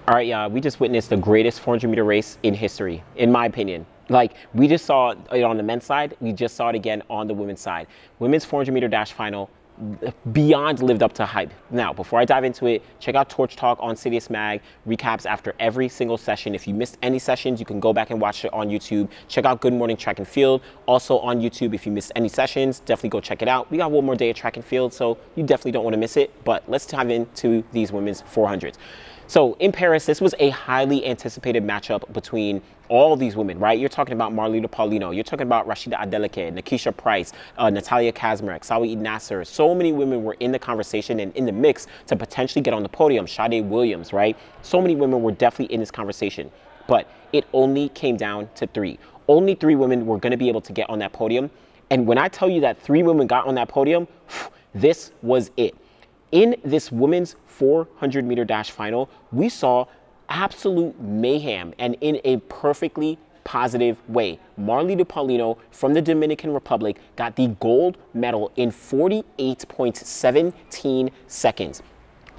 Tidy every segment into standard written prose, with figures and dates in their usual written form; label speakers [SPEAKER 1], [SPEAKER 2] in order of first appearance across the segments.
[SPEAKER 1] All right, y'all, we just witnessed the greatest 400-meter race in history, in my opinion. Like, we just saw it on the men's side. We just saw it again on the women's side. Women's 400-meter dash final beyond lived up to hype. Now, before I dive into it, check out Torch Talk on Citius Mag, recaps after every single session. If you missed any sessions, you can go back and watch it on YouTube. Check out Good Morning Track and Field, also on YouTube. If you missed any sessions, definitely go check it out. We got one more day of track and field, so you definitely don't want to miss it. But let's dive into these women's 400s. So in Paris, this was a highly anticipated matchup between all these women, right? You're talking about Marileidy Paulino. You're talking about Rashida Adeleke, Nikisha Price, Natalia Kazmarek, Salwa Eid Naser. So many women were in the conversation and in the mix to potentially get on the podium. Sade Williams, right? So many women were definitely in this conversation. But it only came down to three. Only three women were going to be able to get on that podium. And when I tell you that three women got on that podium, this was it. In this women's 400-meter dash final, we saw absolute mayhem, and in a perfectly positive way. Marileidy Paulino from the Dominican Republic got the gold medal in 48.17 seconds.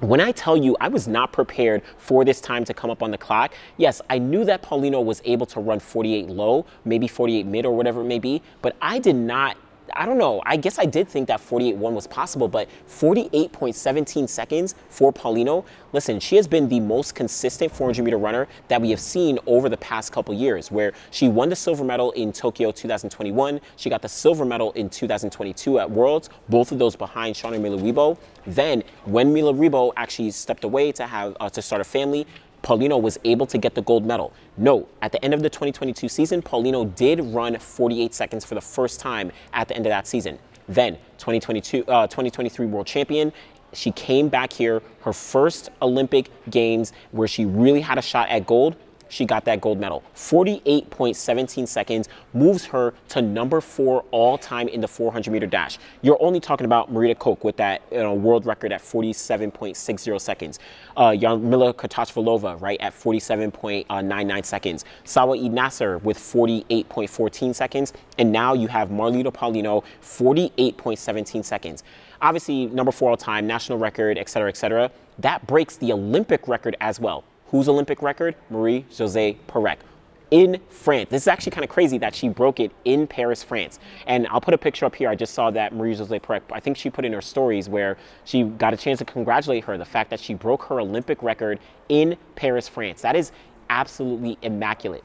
[SPEAKER 1] When I tell you I was not prepared for this time to come up on the clock, yes, I knew that Paulino was able to run 48 low, maybe 48 mid or whatever it may be, but I did not, I don't know, I guess I did think that 48.1 was possible, but 48.17 seconds for Paulino. Listen, she has been the most consistent 400-meter runner that we have seen over the past couple years, where she won the silver medal in Tokyo 2021. She got the silver medal in 2022 at Worlds, both of those behind Shauna Miller-Uibo. Then, when Miller-Uibo actually stepped away to start a family, Paulino was able to get the gold medal. Note, at the end of the 2022 season, Paulino did run 48 seconds for the first time at the end of that season. Then, 2023 world champion, she came back here, her first Olympic Games where she really had a shot at gold. She got that gold medal. 48.17 seconds moves her to number 4 all-time in the 400-meter dash. You're only talking about Marita Koch with that world record at 47.60 seconds. Jarmila Kratochvilova, right, at 47.99 seconds. Salwa Eid Naser with 48.14 seconds. And now you have Marileidy Paulino, 48.17 seconds. Obviously, number 4 all-time, national record, et cetera, et cetera. That breaks the Olympic record as well. Whose Olympic record? Jose-Perec in France. This is actually kind of crazy that she broke it in Paris, France. And I'll put a picture up here. I just saw that Jose-Perec, I think she put in her stories where she got a chance to congratulate her, the fact that she broke her Olympic record in Paris, France. That is absolutely immaculate.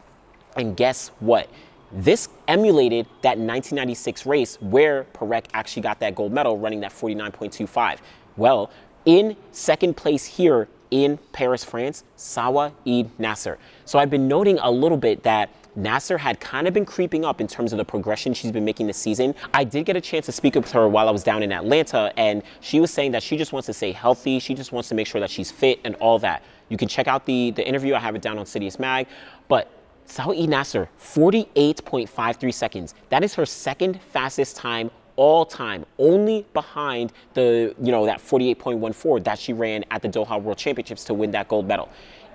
[SPEAKER 1] And guess what? This emulated that 1996 race where Perec actually got that gold medal running that 49.25. Well, in second place here in Paris, France, Salwa Eid Naser. So I've been noting a little bit that Naser had kind of been creeping up in terms of the progression she's been making this season. I did get a chance to speak with her while I was down in Atlanta, and she was saying that she just wants to stay healthy. She just wants to make sure that she's fit and all that. You can check out the interview. I have it down on Citius Mag. But Salwa Eid Naser, 48.53 seconds. That is her second fastest time all time, only behind the, that 48.14 that she ran at the Doha World Championships to win that gold medal.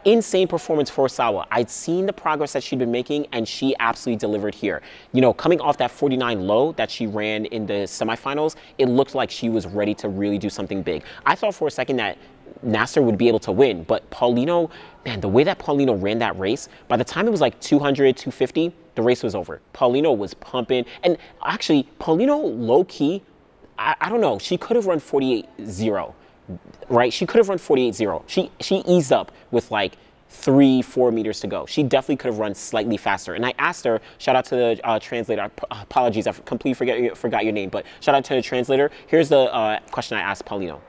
[SPEAKER 1] Insane performance for Salwa. I'd seen the progress that she'd been making, and she absolutely delivered here. Coming off that 49 low that she ran in the semifinals, it looked like she was ready to really do something big. I thought for a second that Naser would be able to win, but Paulino, man, the way that Paulino ran that race, by the time it was like 200, 250, the race was over. Paulino was pumping, and actually, Paulino low-key, I don't know, she could have run 48.0, right? She could have run 48.0. She eased up with like 3-4 meters to go. She definitely could have run slightly faster. And I asked her, shout out to the translator, apologies, I completely forgot your name, but shout out to the translator. Here's the question I asked Paulino.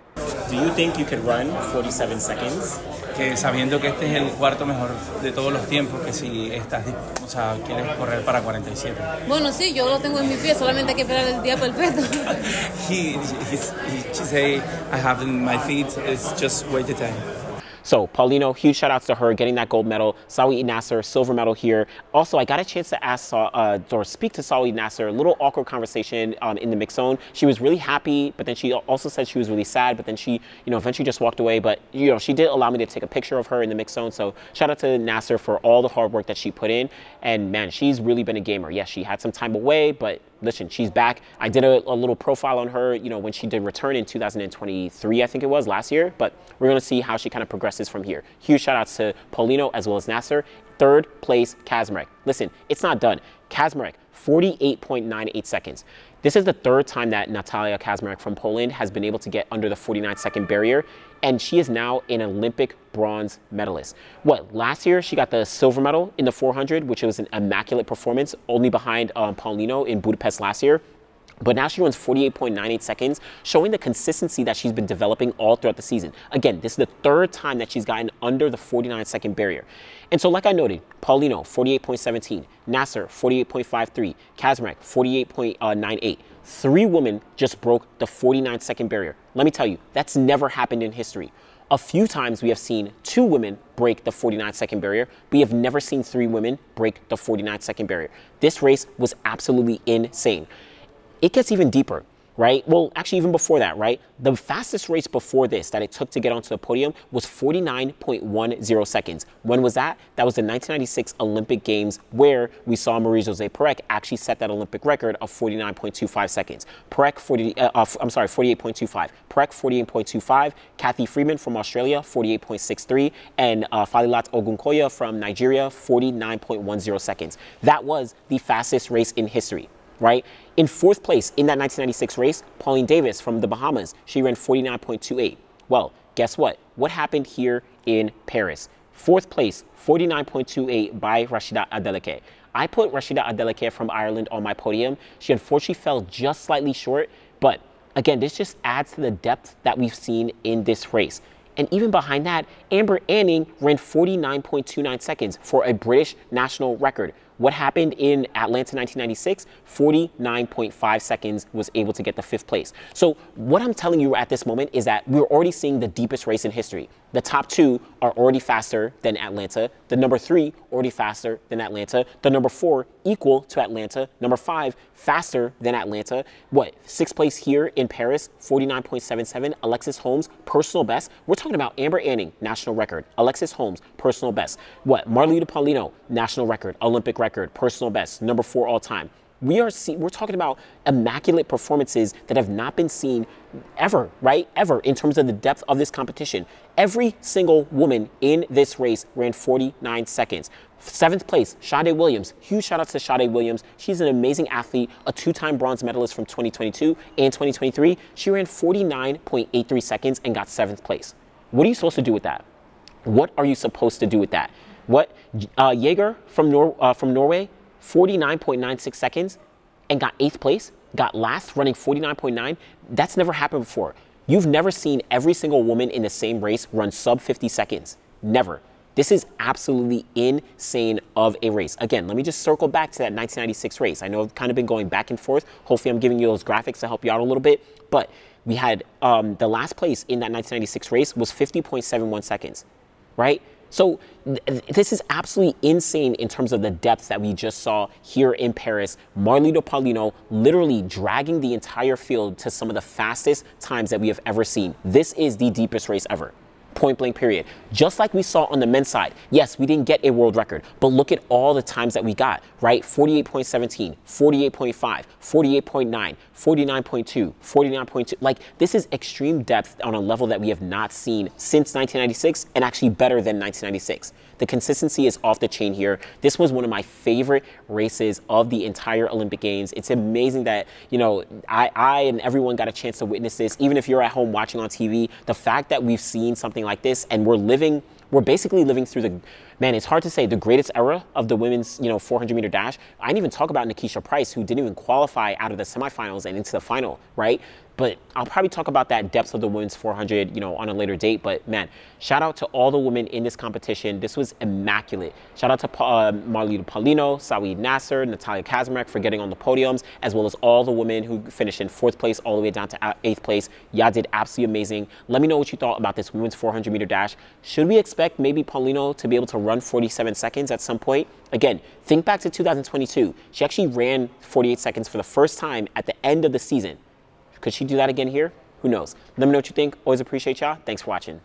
[SPEAKER 1] Do you think you could run 47 seconds?
[SPEAKER 2] Que sabiendo que este es el cuarto mejor de todos los tiempos, que si estás, o sea, quieres correr para 47.
[SPEAKER 3] Bueno, sí, yo lo tengo en mi pie, solamente hay que esperar el día perfecto.
[SPEAKER 2] She say, I have in my feet, it's just wait the time.
[SPEAKER 1] So Paulino, huge shout outs to her getting that gold medal. Salwa Eid Naser, silver medal here. Also, I got a chance to ask or speak to Salwa Eid Naser, a little awkward conversation in the mix zone. She was really happy, but then she also said she was really sad, but then she, eventually just walked away. But, she did allow me to take a picture of her in the mix zone. So shout out to Naser for all the hard work that she put in. And man, she's really been a gamer. Yes, she had some time away, but listen, she's back. I did a little profile on her, you know, when she did return in 2023, I think it was, last year. But we're going to see how she kind of progresses from here. Huge shout outs to Paulino as well as Naser. Third place, Jose-Perec. Listen, it's not done. Jose-Perec, 48.98 seconds. This is the third time that Natalia Jose-Perec from Poland has been able to get under the 49-second barrier, and she is now an Olympic bronze medalist. What, last year she got the silver medal in the 400, which was an immaculate performance, only behind Paulino in Budapest last year. But now she runs 48.98 seconds, showing the consistency that she's been developing all throughout the season. Again, this is the third time that she's gotten under the 49-second barrier. And so, like I noted, Paulino, 48.17, Naser, 48.53, Jose-Perec, 48.98. 3 women just broke the 49-second barrier. Let me tell you, that's never happened in history. A few times we have seen 2 women break the 49-second barrier. We have never seen 3 women break the 49-second barrier. This race was absolutely insane. It gets even deeper, right? Well, actually, even before that, right? The fastest race before this that it took to get onto the podium was 49.10 seconds. When was that? That was the 1996 Olympic Games, where we saw Jose-Perec actually set that Olympic record of 49.25 seconds. Perec, 48.25. Perec, 48.25. Kathy Freeman from Australia, 48.63. And Falilat Ogunkoya from Nigeria, 49.10 seconds. That was the fastest race in history. Right? In 4th place in that 1996 race, Pauline Davis from the Bahamas, she ran 49.28. Well, guess what? What happened here in Paris? 4th place, 49.28 by Rashida Adeleke. I put Rashida Adeleke from Ireland on my podium. She unfortunately fell just slightly short, but again, this just adds to the depth that we've seen in this race. And even behind that, Amber Anning ran 49.29 seconds for a British national record. What happened in Atlanta 1996? 49.5 seconds was able to get the 5th place. So what I'm telling you at this moment is that we're already seeing the deepest race in history. The top 2 are already faster than Atlanta. The number 3 already faster than Atlanta. The number 4 equal to Atlanta. Number 5 faster than Atlanta. What, 6th place here in Paris, 49.77. Alexis Holmes, personal best. We're talking about Amber Anning, national record. Alexis Holmes, personal best. What, Marileidy Paulino, national record, Olympic record, personal best, number 4 all time. We're talking about immaculate performances that have not been seen ever, right? Ever, in terms of the depth of this competition. Every single woman in this race ran 49 seconds. 7th place, Sade Williams. Huge shout out to Sade Williams. She's an amazing athlete, a 2-time bronze medalist from 2022 and 2023. She ran 49.83 seconds and got 7th place. What are you supposed to do with that? What are you supposed to do with that? What, Jaeger from Norway, 49.96 seconds and got 8th place, got last, running 49.9. That's never happened before. You've never seen every single woman in the same race run sub 50 seconds. Never. This is absolutely insane of a race. Again, let me just circle back to that 1996 race. I know I've kind of been going back and forth. Hopefully I'm giving you those graphics to help you out a little bit. But we had the last place in that 1996 race was 50.71 seconds, right? So this is absolutely insane in terms of the depth that we just saw here in Paris. Marileidy Paulino literally dragging the entire field to some of the fastest times that we have ever seen. This is the deepest race ever. Point blank period. Just like we saw on the men's side. Yes, we didn't get a world record, but look at all the times that we got, right? 48.17, 48.5, 48.9, 49.2, 49.2. Like, this is extreme depth on a level that we have not seen since 1996, and actually better than 1996. The consistency is off the chain here. This was one of my favorite races of the entire Olympic Games. It's amazing that, you know, I and everyone got a chance to witness this. Even if you're at home watching on TV, the fact that we've seen something like this and we're basically living through the, man, it's hard to say, the greatest era of the women's, 400-meter dash. I didn't even talk about Nikisha Price, who didn't even qualify out of the semifinals and into the final, right? But I'll probably talk about that depth of the women's 400, on a later date. But man, shout out to all the women in this competition. This was immaculate. Shout out to Marileidy Paulino, Salwa Eid Naser, Natalia Jose-Perec for getting on the podiums, as well as all the women who finished in 4th place all the way down to 8th place. Y'all did absolutely amazing. Let me know what you thought about this women's 400-meter dash. Should we expect maybe Paulino to be able to run 47 seconds at some point? Again, think back to 2022. She actually ran 48 seconds for the first time at the end of the season. Could she do that again here? Who knows? Let me know what you think. Always appreciate y'all. Thanks for watching.